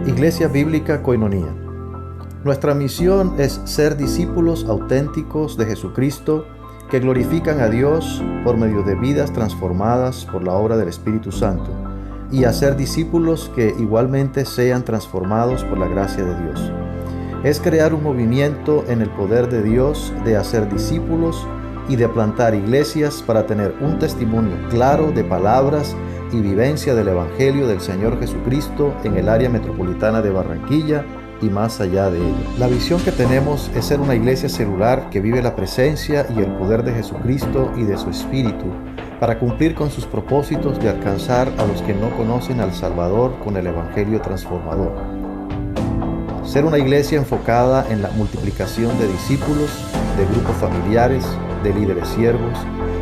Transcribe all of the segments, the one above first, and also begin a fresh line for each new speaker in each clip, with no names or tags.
Iglesia Bíblica Koinonía. Nuestra misión es ser discípulos auténticos de Jesucristo que glorifican a Dios por medio de vidas transformadas por la obra del Espíritu Santo y hacer discípulos que igualmente sean transformados por la gracia de Dios. Es crear un movimiento en el poder de Dios de hacer discípulos y de plantar iglesias para tener un testimonio claro de palabras y vivencia del Evangelio del Señor Jesucristo en el área metropolitana de Barranquilla y más allá de ella. La visión que tenemos es ser una iglesia celular que vive la presencia y el poder de Jesucristo y de su Espíritu para cumplir con sus propósitos de alcanzar a los que no conocen al Salvador con el Evangelio transformador. Ser una iglesia enfocada en la multiplicación de discípulos, de grupos familiares, de líderes siervos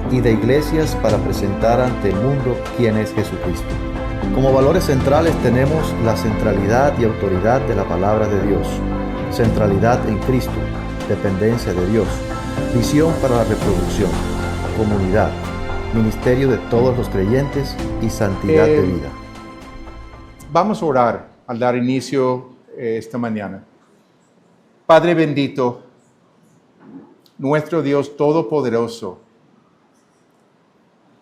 y de iglesias para presentar ante el mundo quién es Jesucristo. Como valores centrales tenemos la centralidad y autoridad de la palabra de Dios, centralidad en Cristo, dependencia de Dios, visión para la reproducción, comunidad, ministerio de todos los creyentes y santidad de vida.
Vamos a orar al dar inicio esta mañana. Padre bendito, nuestro Dios todopoderoso,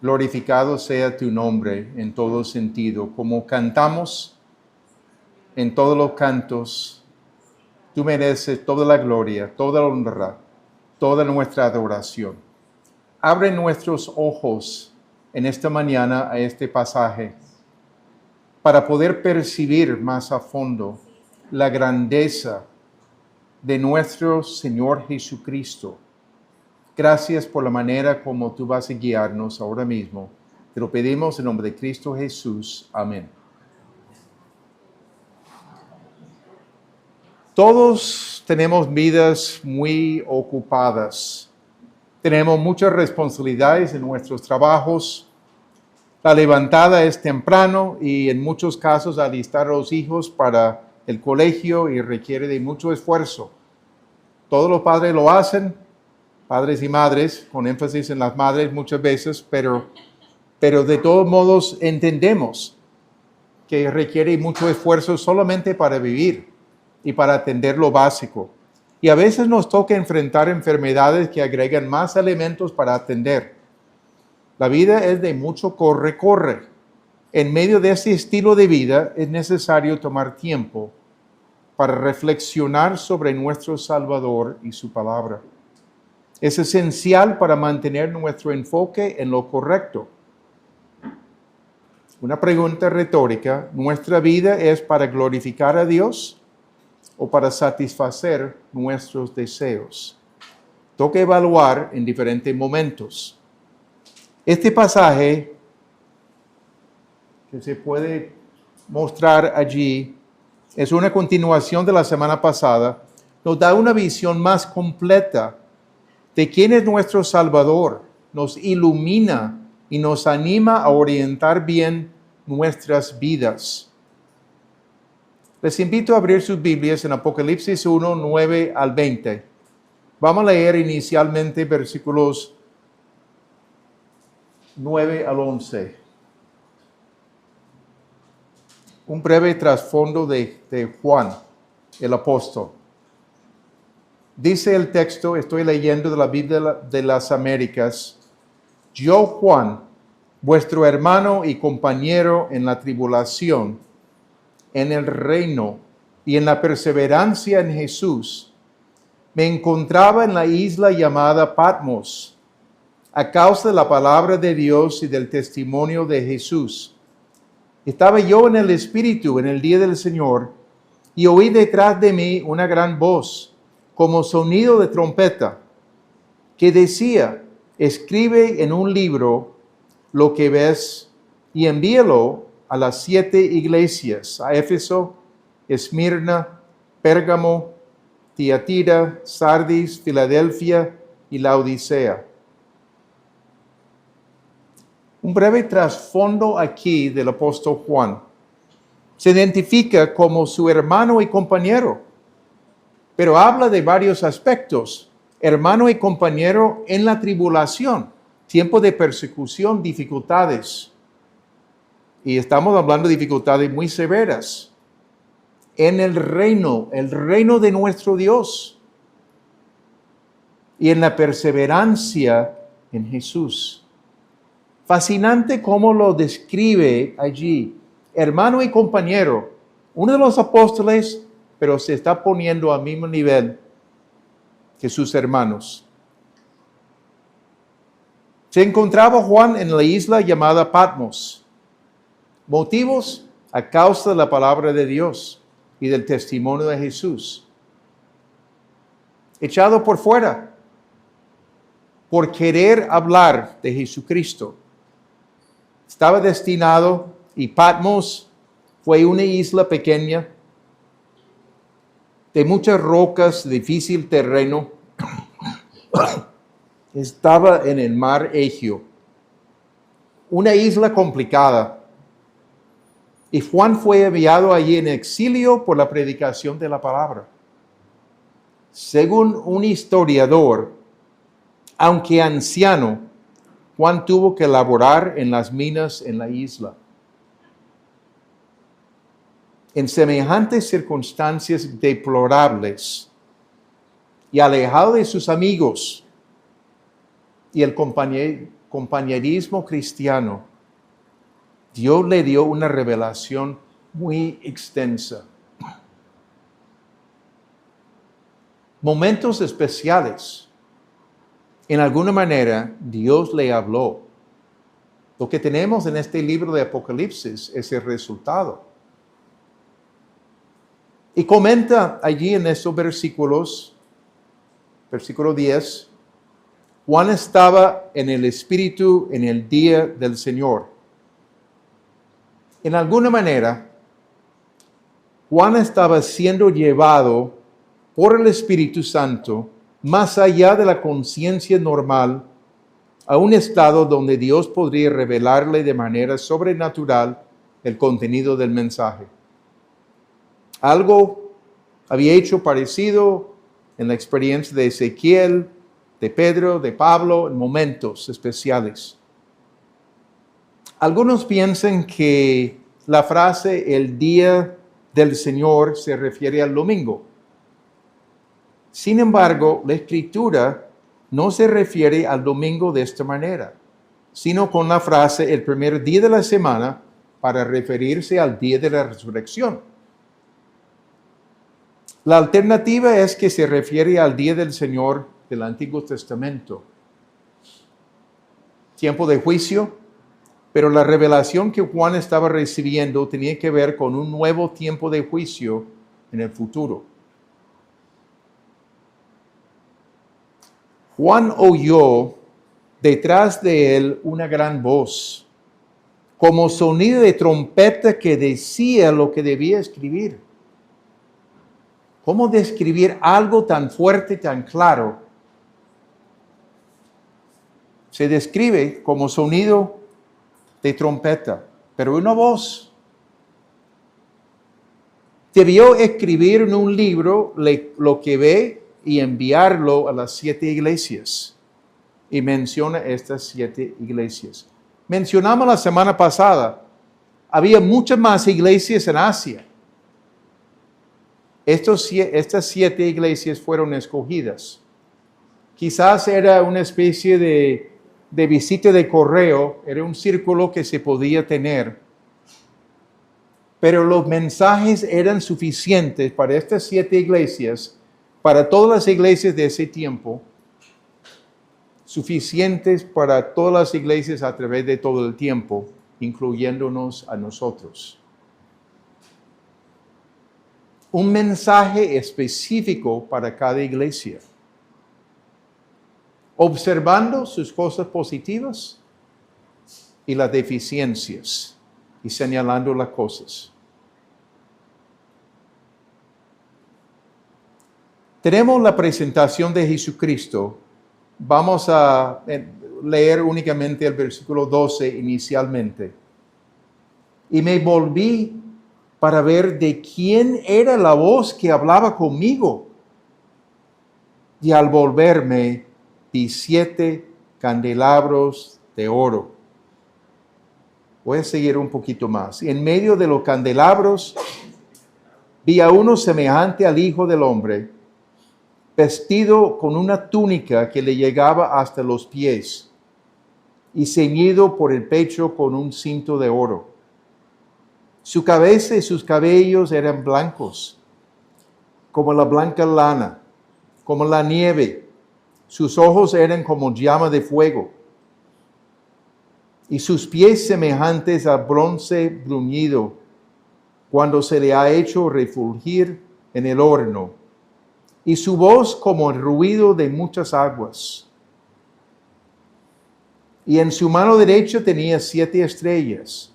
glorificado sea tu nombre en todo sentido. Como cantamos en todos los cantos, tú mereces toda la gloria, toda la honra, toda nuestra adoración. Abre nuestros ojos en esta mañana a este pasaje para poder percibir más a fondo la grandeza de nuestro Señor Jesucristo. Gracias por la manera como tú vas a guiarnos ahora mismo. Te lo pedimos en nombre de Cristo Jesús. Amén. Todos tenemos vidas muy ocupadas. Tenemos muchas responsabilidades en nuestros trabajos. La levantada es temprano y en muchos casos alistar a los hijos para el colegio y requiere de mucho esfuerzo. Todos los padres lo hacen, padres y madres, con énfasis en las madres muchas veces, pero de todos modos entendemos que requiere mucho esfuerzo solamente para vivir y para atender lo básico. Y a veces nos toca enfrentar enfermedades que agregan más elementos para atender. La vida es de mucho corre. En medio de ese estilo de vida es necesario tomar tiempo para reflexionar sobre nuestro Salvador y su palabra. Es esencial para mantener nuestro enfoque en lo correcto. Una pregunta retórica: ¿nuestra vida es para glorificar a Dios o para satisfacer nuestros deseos? Toca evaluar en diferentes momentos. Este pasaje que se puede mostrar allí es una continuación de la semana pasada. Nos da una visión más completa de quién es nuestro Salvador. Nos ilumina y nos anima a orientar bien nuestras vidas. Les invito a abrir sus Biblias en Apocalipsis 1, 9 al 20. Vamos a leer inicialmente versículos 9 al 11. Un breve trasfondo de Juan, el apóstol. Dice el texto, estoy leyendo de la Biblia de las Américas: yo, Juan, vuestro hermano y compañero en la tribulación, en el reino y en la perseverancia en Jesús, me encontraba en la isla llamada Patmos, a causa de la palabra de Dios y del testimonio de Jesús. Estaba yo en el Espíritu en el día del Señor, y oí detrás de mí una gran voz, como sonido de trompeta, que decía: escribe en un libro lo que ves y envíalo a las 7 iglesias, a Éfeso, Esmirna, Pérgamo, Tiatira, Sardis, Filadelfia y Laodicea. Un breve trasfondo aquí del apóstol Juan. Se identifica como su hermano y compañero, pero habla de varios aspectos. Hermano y compañero en la tribulación, tiempo de persecución, dificultades. Y estamos hablando de dificultades muy severas. en el reino de nuestro Dios, y en la perseverancia en Jesús. Fascinante cómo lo describe allí, hermano y compañero, uno de los apóstoles, pero se está poniendo al mismo nivel que sus hermanos. Se encontraba Juan en la isla llamada Patmos. Motivos: a causa de la palabra de Dios y del testimonio de Jesús. Echado por fuera por querer hablar de Jesucristo. Estaba destinado, y Patmos fue una isla pequeña, de muchas rocas, difícil terreno. Estaba en el mar Egeo, una isla complicada. Y Juan fue enviado allí en exilio por la predicación de la palabra. Según un historiador, aunque anciano, Juan tuvo que laborar en las minas en la isla. En semejantes circunstancias deplorables y alejado de sus amigos y el compañerismo cristiano, Dios le dio una revelación muy extensa. Momentos especiales. En alguna manera, Dios le habló. Lo que tenemos en este libro de Apocalipsis es el resultado. Y comenta allí en estos versículos, versículo 10, Juan estaba en el Espíritu en el día del Señor. En alguna manera, Juan estaba siendo llevado por el Espíritu Santo más allá de la conciencia normal a un estado donde Dios podría revelarle de manera sobrenatural el contenido del mensaje. Algo había hecho parecido en la experiencia de Ezequiel, de Pedro, de Pablo, en momentos especiales. Algunos piensan que la frase "el día del Señor" se refiere al domingo. Sin embargo, la Escritura no se refiere al domingo de esta manera, sino con la frase "el primer día de la semana" para referirse al día de la resurrección. La alternativa es que se refiere al día del Señor del Antiguo Testamento. Tiempo de juicio, pero la revelación que Juan estaba recibiendo tenía que ver con un nuevo tiempo de juicio en el futuro. Juan oyó detrás de él una gran voz, como sonido de trompeta que decía lo que debía escribir. ¿Cómo describir algo tan fuerte, tan claro? Se describe como sonido de trompeta, pero una voz. Debió escribir en un libro lo que ve y enviarlo a las 7 iglesias. Y menciona estas 7 iglesias. Mencionamos la semana pasada, había muchas más iglesias en Asia. Estas 7 iglesias fueron escogidas. Quizás era una especie de visita de correo, era un círculo que se podía tener. Pero los mensajes eran suficientes para estas 7 iglesias, para todas las iglesias de ese tiempo, suficientes para todas las iglesias a través de todo el tiempo, incluyéndonos a nosotros. Un mensaje específico para cada iglesia, observando sus cosas positivas y las deficiencias y señalando las cosas. Tenemos la presentación de Jesucristo. Vamos a leer únicamente el versículo 12 inicialmente. Y me volví para ver de quién era la voz que hablaba conmigo. Y al volverme, vi 7 candelabros de oro. Voy a seguir un poquito más. En medio de los candelabros vi a uno semejante al Hijo del Hombre, vestido con una túnica que le llegaba hasta los pies y ceñido por el pecho con un cinto de oro. Su cabeza y sus cabellos eran blancos, como la blanca lana, como la nieve. Sus ojos eran como llama de fuego, y sus pies semejantes a bronce bruñido, cuando se le ha hecho refulgir en el horno, y su voz como el ruido de muchas aguas. Y en su mano derecha tenía 7 estrellas,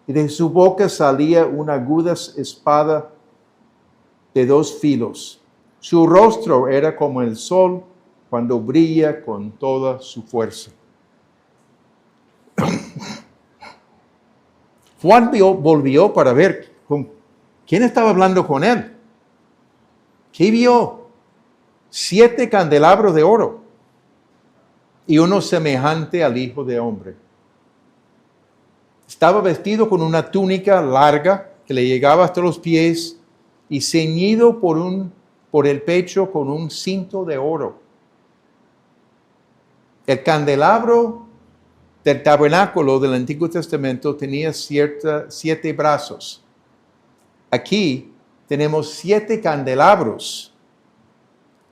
y de su boca salía una aguda espada de 2 filos. Su rostro era como el sol cuando brilla con toda su fuerza. Juan volvió para ver con quién estaba hablando con él. ¿Qué vio? 7 candelabros de oro y uno semejante al Hijo de Hombre. Estaba vestido con una túnica larga que le llegaba hasta los pies y ceñido por el pecho con un cinto de oro. El candelabro del tabernáculo del Antiguo Testamento tenía 7 brazos. Aquí tenemos 7 candelabros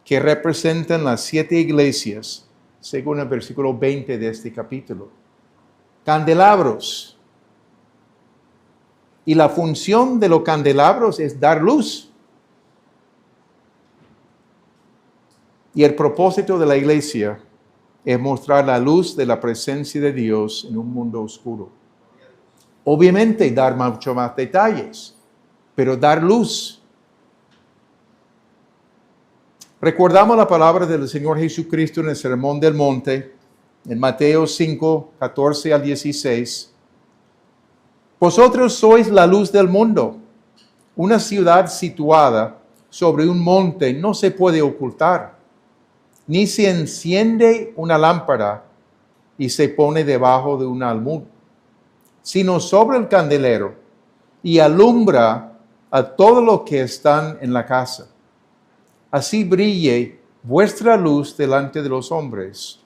que representan las 7 iglesias, según el versículo 20 de este capítulo. Candelabros. Y la función de los candelabros es dar luz. Y el propósito de la iglesia es mostrar la luz de la presencia de Dios en un mundo oscuro. Obviamente dar mucho más detalles, pero dar luz. Recordamos la palabra del Señor Jesucristo en el Sermón del Monte, en Mateo 5, 14 al 16. Vosotros sois la luz del mundo. Una ciudad situada sobre un monte no se puede ocultar, ni se enciende una lámpara y se pone debajo de un almud, sino sobre el candelero, y alumbra a todos los que están en la casa. Así brille vuestra luz delante de los hombres,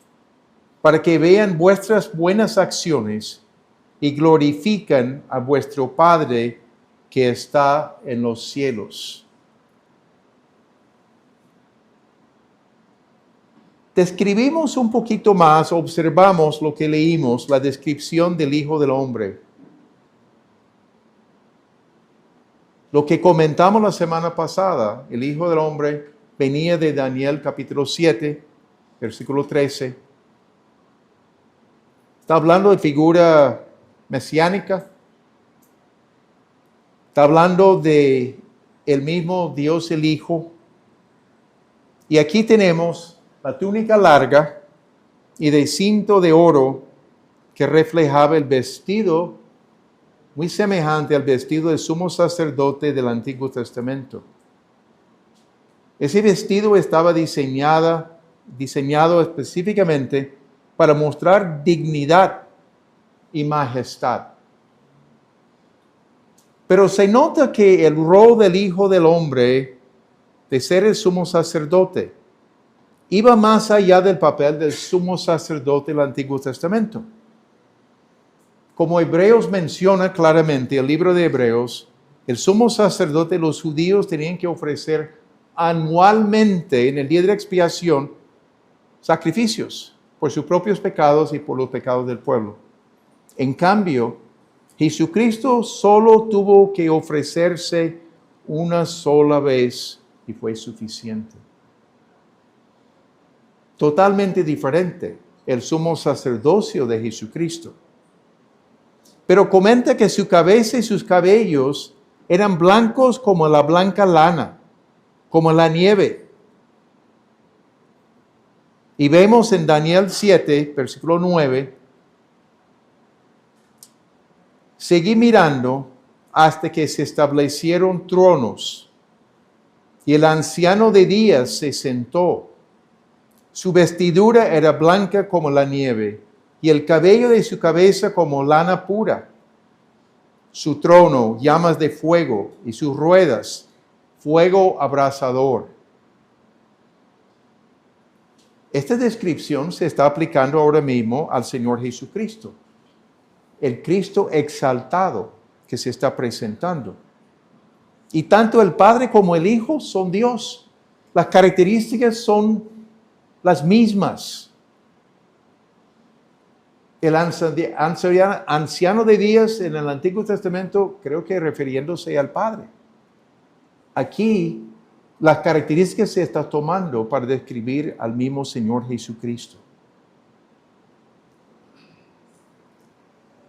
para que vean vuestras buenas acciones y glorifican a vuestro Padre que está en los cielos. Describimos un poquito más, observamos lo que leímos, la descripción del Hijo del Hombre. Lo que comentamos la semana pasada, el Hijo del Hombre venía de Daniel capítulo 7, versículo 13. Está hablando de figura mesiánica. Está hablando de el mismo Dios el Hijo. Y aquí tenemos la túnica larga y de cinto de oro que reflejaba el vestido muy semejante al vestido del sumo sacerdote del Antiguo Testamento. Ese vestido estaba diseñado específicamente para mostrar dignidad y majestad. Pero se nota que el rol del Hijo del Hombre, de ser el sumo sacerdote, iba más allá del papel del sumo sacerdote del Antiguo Testamento. Como Hebreos menciona claramente, el libro de Hebreos, el sumo sacerdote, los judíos tenían que ofrecer anualmente en el día de la expiación sacrificios por sus propios pecados y por los pecados del pueblo. En cambio, Jesucristo solo tuvo que ofrecerse una sola vez y fue suficiente. Totalmente diferente el sumo sacerdocio de Jesucristo. Pero comenta que su cabeza y sus cabellos eran blancos como la blanca lana, como la nieve. Y vemos en Daniel 7, versículo 9, seguí mirando hasta que se establecieron tronos, y el anciano de días se sentó. Su vestidura era blanca como la nieve, y el cabello de su cabeza como lana pura. Su trono, llamas de fuego, y sus ruedas, fuego abrasador. Esta descripción se está aplicando ahora mismo al Señor Jesucristo, el Cristo exaltado que se está presentando. Y tanto el Padre como el Hijo son Dios. Las características son las mismas. El anciano de días en el Antiguo Testamento, creo que refiriéndose al Padre. Aquí, las características se están tomando para describir al mismo Señor Jesucristo.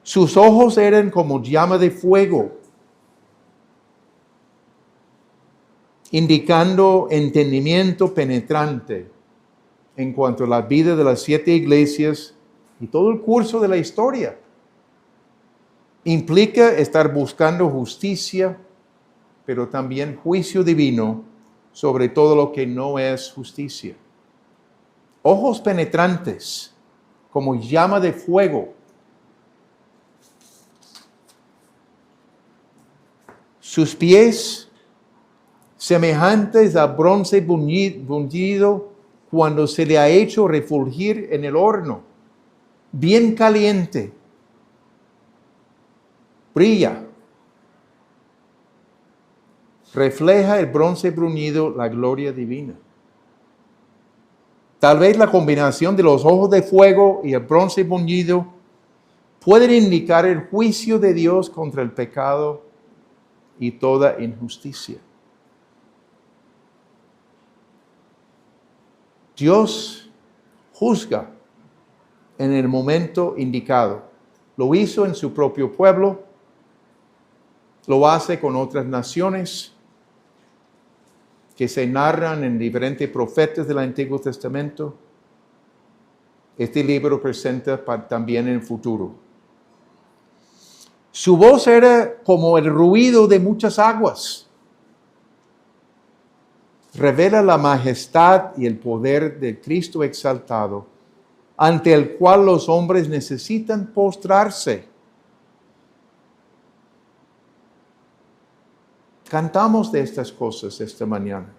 Sus ojos eran como llama de fuego, indicando entendimiento penetrante en cuanto a la vida de las 7 iglesias y todo el curso de la historia. Implica estar buscando justicia, pero también juicio divino sobre todo lo que no es justicia. Ojos penetrantes, como llama de fuego. Sus pies, semejantes a bronce fundido cuando se le ha hecho refulgir en el horno, bien caliente, brilla. Refleja el bronce bruñido la gloria divina. Tal vez la combinación de los ojos de fuego y el bronce bruñido pueden indicar el juicio de Dios contra el pecado y toda injusticia. Dios juzga en el momento indicado. Lo hizo en su propio pueblo, lo hace con otras naciones que se narran en diferentes profetas del Antiguo Testamento. Este libro presenta también en el futuro. Su voz era como el ruido de muchas aguas. Revela la majestad y el poder del Cristo exaltado, ante el cual los hombres necesitan postrarse. Cantamos de estas cosas esta mañana.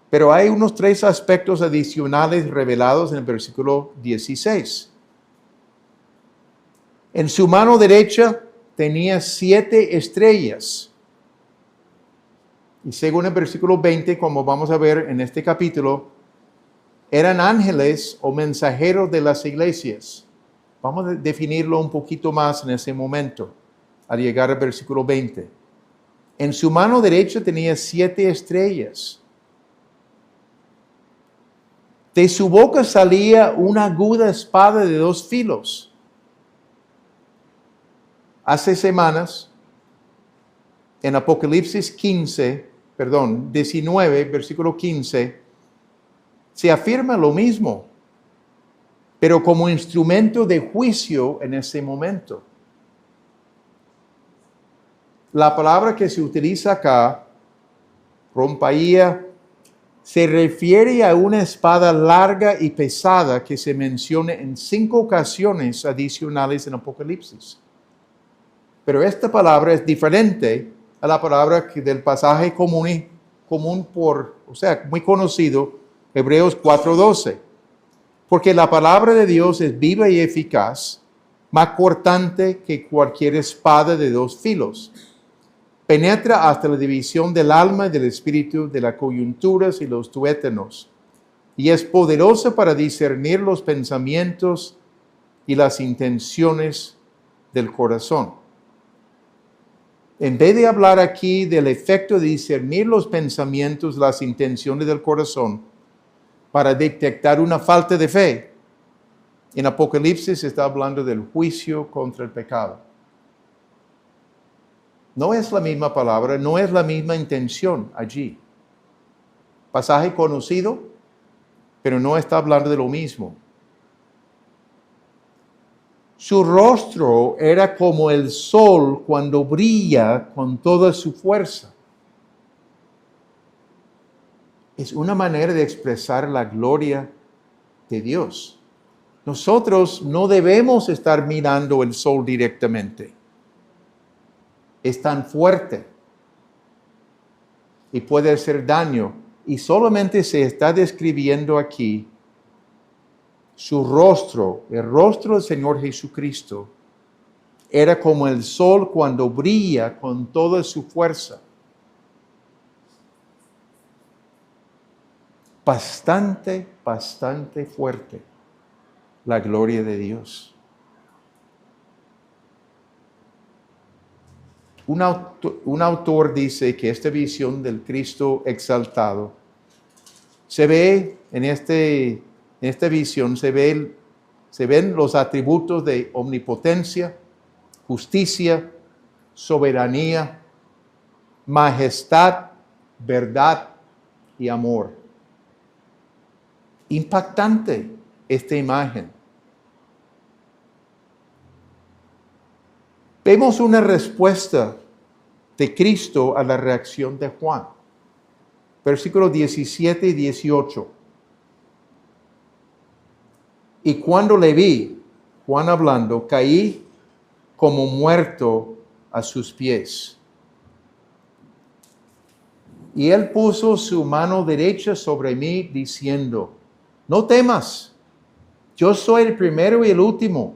Pero hay unos 3 aspectos adicionales revelados en el versículo 16. En su mano derecha tenía 7 estrellas. Y según el versículo 20, como vamos a ver en este capítulo, eran ángeles o mensajeros de las iglesias. Vamos a definirlo un poquito más en ese momento, al llegar al versículo 20. En su mano derecha tenía 7 estrellas. De su boca salía una aguda espada de 2 filos. Hace semanas, en Apocalipsis 19, versículo 15, se afirma lo mismo, pero como instrumento de juicio en ese momento. La palabra que se utiliza acá, rompaía, se refiere a una espada larga y pesada que se menciona en 5 ocasiones adicionales en Apocalipsis. Pero esta palabra es diferente a la palabra del pasaje común muy conocido, Hebreos 4:12. Porque la palabra de Dios es viva y eficaz, más cortante que cualquier espada de 2 filos. Penetra hasta la división del alma y del espíritu, de las coyunturas y los tuétanos, y es poderosa para discernir los pensamientos y las intenciones del corazón. En vez de hablar aquí del efecto de discernir los pensamientos, las intenciones del corazón, para detectar una falta de fe, en Apocalipsis se está hablando del juicio contra el pecado. No es la misma palabra, no es la misma intención allí. Pasaje conocido, pero no está hablando de lo mismo. Su rostro era como el sol cuando brilla con toda su fuerza. Es una manera de expresar la gloria de Dios. Nosotros no debemos estar mirando el sol directamente. es tan fuerte y puede hacer daño. Y solamente se está describiendo aquí su rostro, el rostro del Señor Jesucristo, era como el sol cuando brilla con toda su fuerza. Bastante fuerte la gloria de Dios. Un autor dice que esta visión del Cristo exaltado se ve en esta visión, se ven los atributos de omnipotencia, justicia, soberanía, majestad, verdad y amor. Impactante esta imagen. Vemos una respuesta de Cristo a la reacción de Juan. Versículos 17 y 18. Y cuando le vi, Juan hablando, caí como muerto a sus pies. Y él puso su mano derecha sobre mí, diciendo: no temas, yo soy el primero y el último,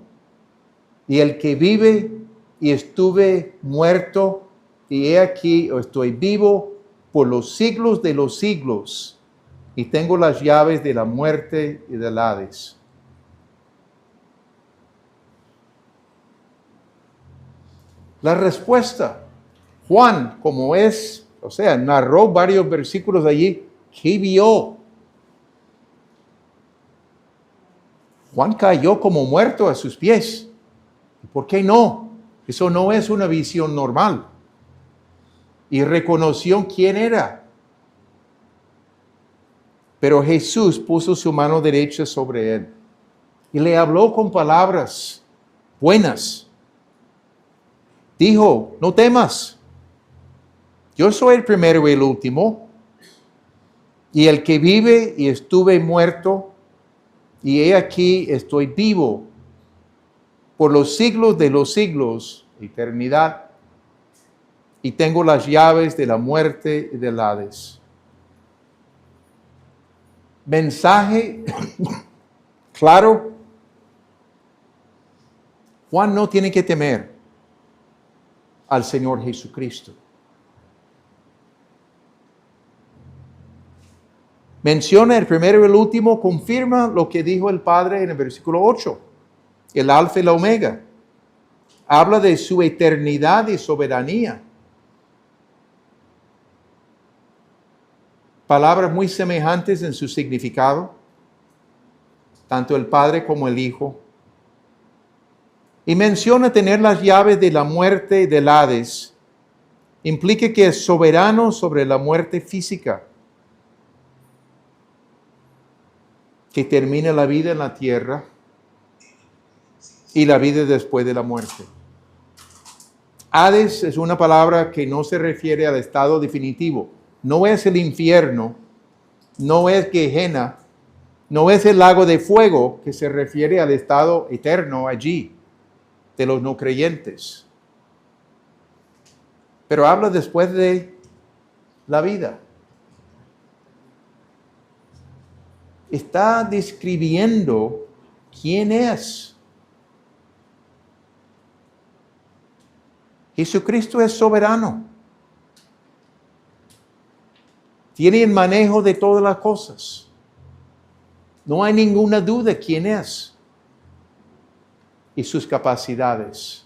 y el que vive, y estuve muerto, y he aquí, estoy vivo por los siglos de los siglos, y tengo las llaves de la muerte y del Hades. La respuesta, Juan, como es, narró varios versículos allí, ¿qué vio? Juan cayó como muerto a sus pies. ¿Por qué no? Eso no es una visión normal. Y reconoció quién era. Pero Jesús puso su mano derecha sobre él y le habló con palabras buenas. Dijo: no temas, yo soy el primero y el último, y el que vive, y estuve muerto, y he aquí estoy vivo por los siglos de los siglos, eternidad, y tengo las llaves de la muerte y del Hades. Mensaje claro. Juan no tiene que temer al Señor Jesucristo. Menciona el primero y el último, confirma lo que dijo el Padre en el versículo 8, el alfa y la omega. Habla de su eternidad y soberanía. Palabras muy semejantes en su significado, tanto el Padre como el Hijo. Y menciona tener las llaves de la muerte y del Hades. Implica que es soberano sobre la muerte física, que termina la vida en la tierra y la vida después de la muerte. Hades es una palabra que no se refiere al estado definitivo. No es el infierno, no es Gehenna, no es el lago de fuego, que se refiere al estado eterno allí de los no creyentes. Pero habla después de la vida. Está describiendo quién es. Jesucristo es soberano. Tiene el manejo de todas las cosas. No hay ninguna duda quién es y sus capacidades.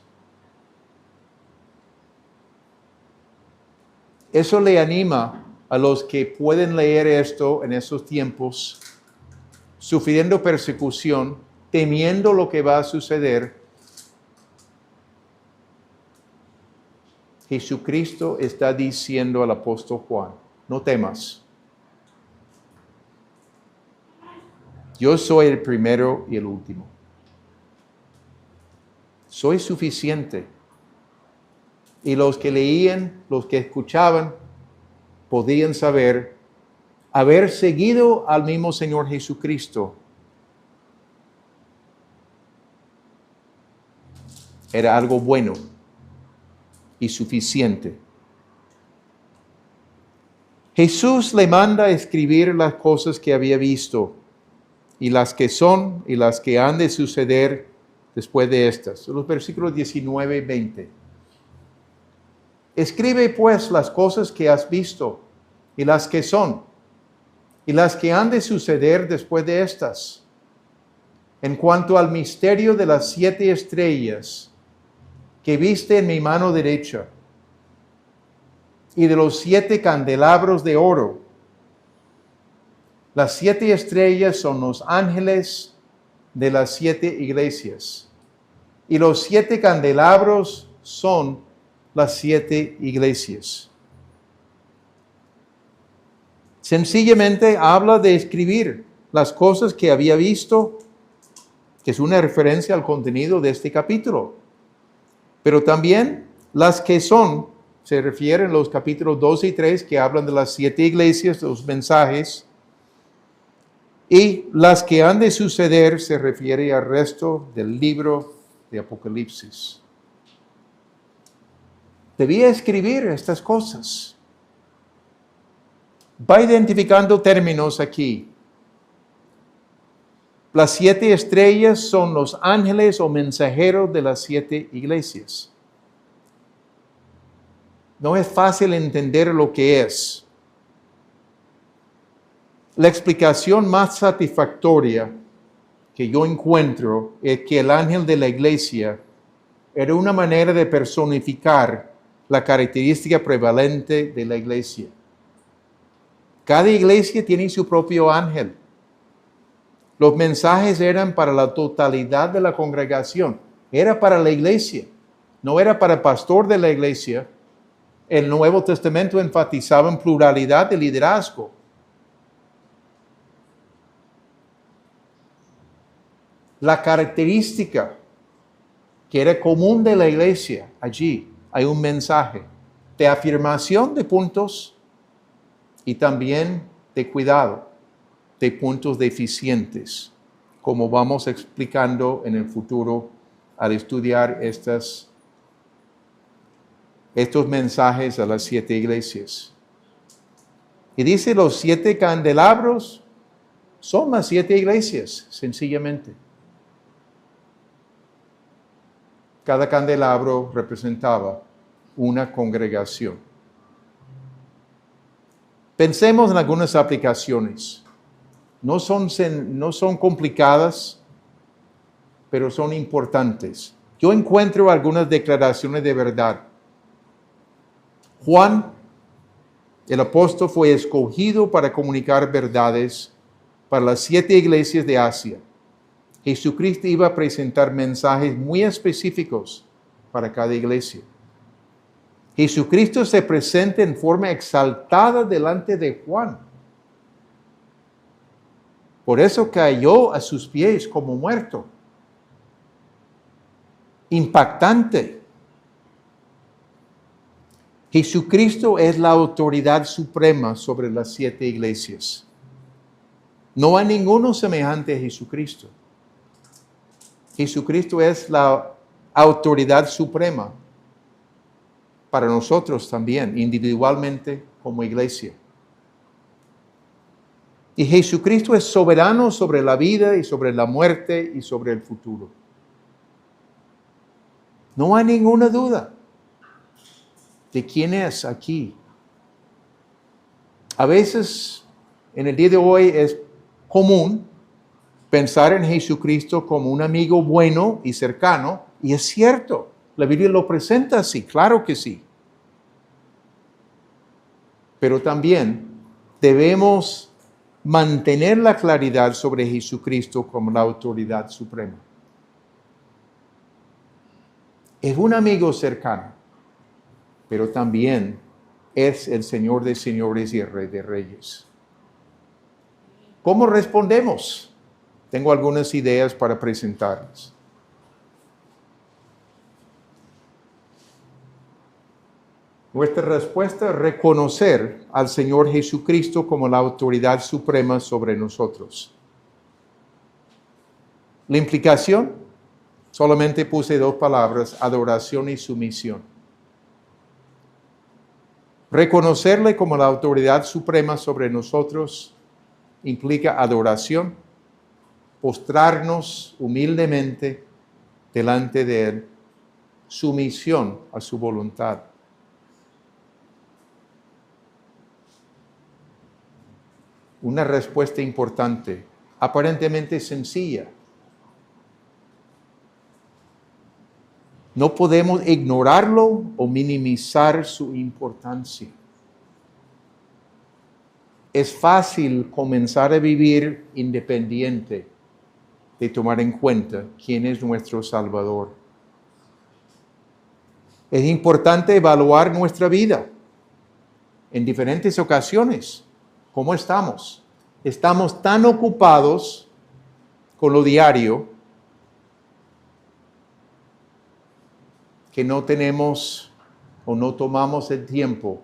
Eso le anima a los que pueden leer esto en esos tiempos, sufriendo persecución, temiendo lo que va a suceder. Jesucristo está diciendo al apóstol Juan: no temas. Yo soy el primero y el último. Soy suficiente. Y los que leían, los que escuchaban, podían saber, haber seguido al mismo Señor Jesucristo era algo bueno, y suficiente. Jesús le manda a escribir las cosas que había visto y las que son y las que han de suceder después de estas. Los versículos 19 y 20. Escribe pues las cosas que has visto y las que son y las que han de suceder después de estas. En cuanto al misterio de las 7 estrellas que viste en mi mano derecha y de los 7 candelabros de oro. Las 7 estrellas son los ángeles de las 7 iglesias y los 7 candelabros son las 7 iglesias. Sencillamente habla de escribir las cosas que había visto, que es una referencia al contenido de este capítulo. Pero también las que son, se refieren los capítulos 2 y 3, que hablan de las 7 iglesias, los mensajes. Y las que han de suceder se refiere al resto del libro de Apocalipsis. Debía escribir estas cosas. Va identificando términos aquí. Las 7 estrellas son los ángeles o mensajeros de las 7 iglesias. No es fácil entender lo que es. La explicación más satisfactoria que yo encuentro es que el ángel de la iglesia era una manera de personificar la característica prevalente de la iglesia. Cada iglesia tiene su propio ángel. Los mensajes eran para la totalidad de la congregación. Era para la iglesia. No era para el pastor de la iglesia. El Nuevo Testamento enfatizaba en pluralidad de liderazgo. La característica que era común de la iglesia, allí hay un mensaje de afirmación de puntos y también de cuidado de puntos deficientes, como vamos explicando en el futuro al estudiar estos mensajes a las 7 iglesias. Y dice, los 7 candelabros son las 7 iglesias, sencillamente. Cada candelabro representaba una congregación. Pensemos en algunas aplicaciones. No son complicadas, pero son importantes. Yo encuentro algunas declaraciones de verdad. Juan, el apóstol, fue escogido para comunicar verdades para las 7 iglesias de Asia. Jesucristo iba a presentar mensajes muy específicos para cada iglesia. Jesucristo se presenta en forma exaltada delante de Juan. Por eso cayó a sus pies como muerto. Impactante. Jesucristo es la autoridad suprema sobre las 7 iglesias. No hay ninguno semejante a Jesucristo. Jesucristo es la autoridad suprema para nosotros también, individualmente como iglesia. Y Jesucristo es soberano sobre la vida y sobre la muerte y sobre el futuro. No hay ninguna duda de quién es aquí. A veces, en el día de hoy, es común pensar en Jesucristo como un amigo bueno y cercano, y es cierto, la Biblia lo presenta así, claro que sí. Pero también debemos mantener la claridad sobre Jesucristo como la autoridad suprema. Es un amigo cercano, pero también es el Señor de señores y el Rey de reyes. ¿Cómo respondemos? Tengo algunas ideas para presentarles. Nuestra respuesta es reconocer al Señor Jesucristo como la autoridad suprema sobre nosotros. La implicación, solamente puse 2 palabras, adoración y sumisión. Reconocerle como la autoridad suprema sobre nosotros implica adoración, postrarnos humildemente delante de Él, sumisión a su voluntad. Una respuesta importante, aparentemente sencilla. No podemos ignorarlo o minimizar su importancia. Es fácil comenzar a vivir independiente de tomar en cuenta quién es nuestro Salvador. Es importante evaluar nuestra vida en diferentes ocasiones. ¿Cómo estamos? Estamos tan ocupados con lo diario que no tenemos o no tomamos el tiempo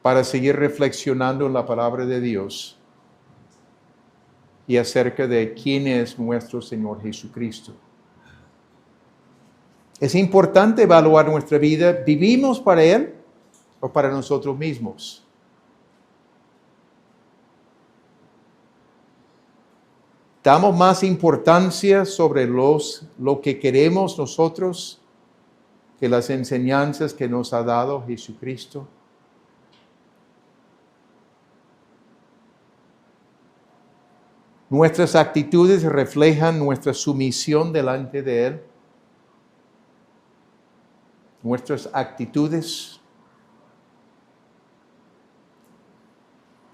para seguir reflexionando en la palabra de Dios y acerca de quién es nuestro Señor Jesucristo. Es importante evaluar nuestra vida. ¿Vivimos para Él o para nosotros mismos? ¿Damos más importancia sobre lo que queremos nosotros que las enseñanzas que nos ha dado Jesucristo? ¿Nuestras actitudes reflejan nuestra sumisión delante de Él? ¿Nuestras actitudes?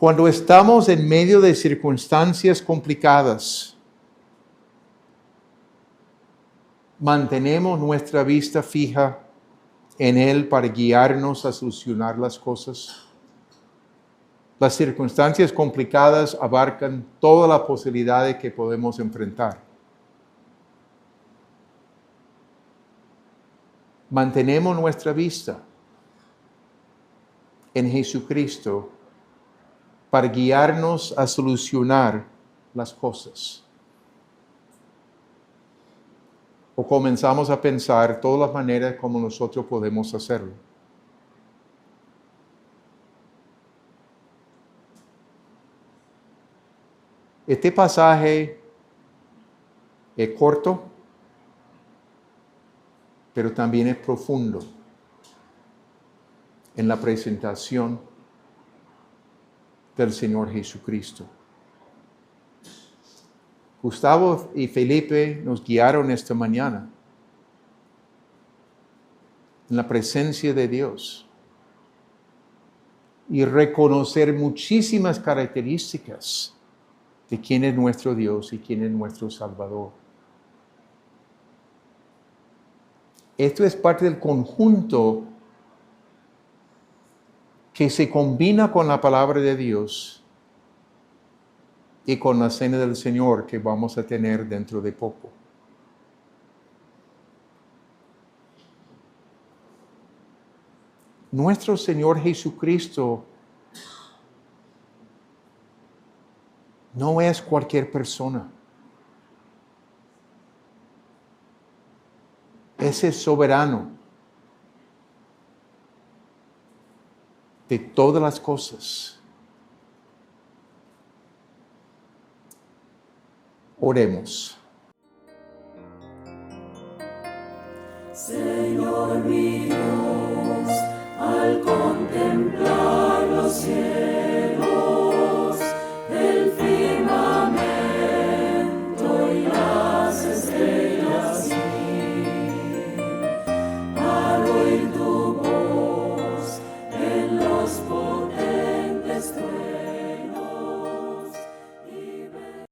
Cuando estamos en medio de circunstancias complicadas, mantenemos nuestra vista fija en Él para guiarnos a solucionar las cosas. Las circunstancias complicadas abarcan toda la posibilidad de que podemos enfrentar. Mantenemos nuestra vista en Jesucristo para guiarnos a solucionar las cosas. O comenzamos a pensar todas las maneras como nosotros podemos hacerlo. Este pasaje es corto, pero también es profundo en la presentación del Señor Jesucristo. Gustavo y Felipe nos guiaron esta mañana en la presencia de Dios y reconocer muchísimas características de quién es nuestro Dios y quién es nuestro Salvador. Esto es parte del conjunto que se combina con la palabra de Dios y con la cena del Señor que vamos a tener dentro de poco. Nuestro Señor Jesucristo no es cualquier persona. Es el soberano de todas las cosas. Oremos.
Señor mi Dios, al contemplar los cielos,